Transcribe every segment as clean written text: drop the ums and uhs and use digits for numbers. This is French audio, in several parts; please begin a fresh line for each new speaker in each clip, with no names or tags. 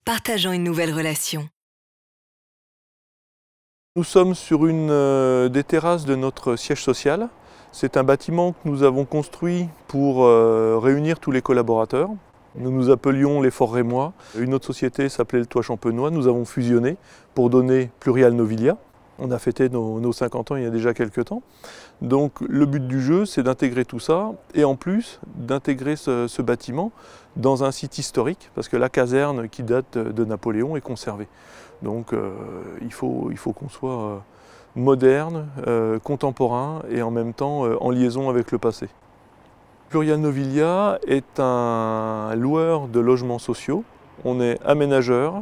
Partageant une nouvelle relation.
Nous sommes sur une des terrasses de notre siège social. C'est un bâtiment que nous avons construit pour réunir tous les collaborateurs. Nous nous appelions les Forts Rémois. Une autre société s'appelait le Toit Champenois. Nous avons fusionné pour donner Plurial Novilia. On a fêté nos 50 ans il y a déjà quelques temps. Donc le but du jeu, c'est d'intégrer tout ça et en plus d'intégrer ce bâtiment dans un site historique parce que la caserne qui date de Napoléon est conservée. Donc il faut qu'on soit moderne, contemporain et en même temps en liaison avec le passé. Plurial Novilia est un loueur de logements sociaux. On est aménageur,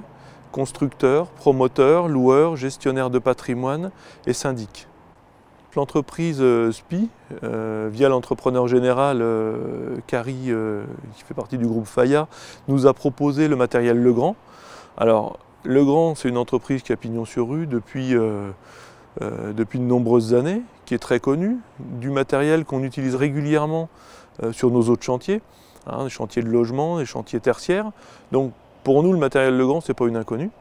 constructeur, promoteur, loueur, gestionnaire de patrimoine et syndic. L'entreprise SPI, via l'entrepreneur général Carrie, qui fait partie du groupe Faya, nous a proposé le matériel Legrand. Alors, Legrand, c'est une entreprise qui a pignon sur rue depuis de nombreuses années, qui est très connue, du matériel qu'on utilise régulièrement sur nos autres chantiers, des chantiers de logement, des chantiers tertiaires. Donc, pour nous, le matériel Legrand, ce n'est pas une inconnue.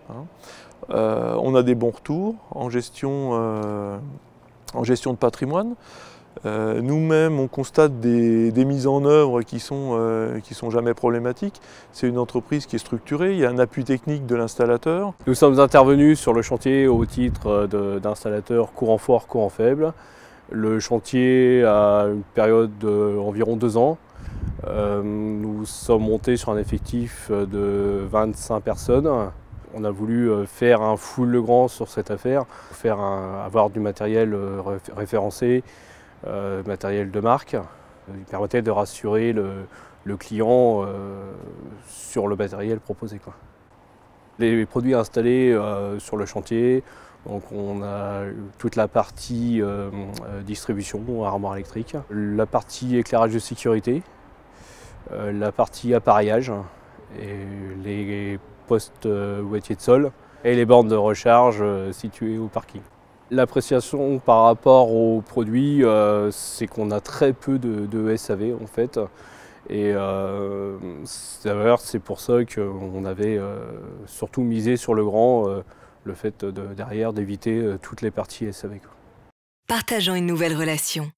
On a des bons retours en gestion de patrimoine. Nous-mêmes, on constate des mises en œuvre qui sont jamais problématiques. C'est une entreprise qui est structurée, il y a un appui technique de l'installateur.
Nous sommes intervenus sur le chantier au titre d'installateur courant fort, courant faible. Le chantier a une période d'environ 2 ans. Nous sommes montés sur un effectif de 25 personnes. On a voulu faire un full Legrand sur cette affaire, avoir du matériel référencé, matériel de marque. Il permettait de rassurer le client sur le matériel proposé. Les produits installés sur le chantier, donc on a toute la partie distribution, armoire électrique, la partie éclairage de sécurité, la partie appareillage et les postes boîtiers de sol et les bornes de recharge situées au parking. L'appréciation par rapport aux produits, c'est qu'on a très peu de SAV en fait. Et d'ailleurs, c'est pour ça qu'on avait surtout misé sur Legrand, le fait derrière d'éviter toutes les parties SAV.
Partageant une nouvelle relation.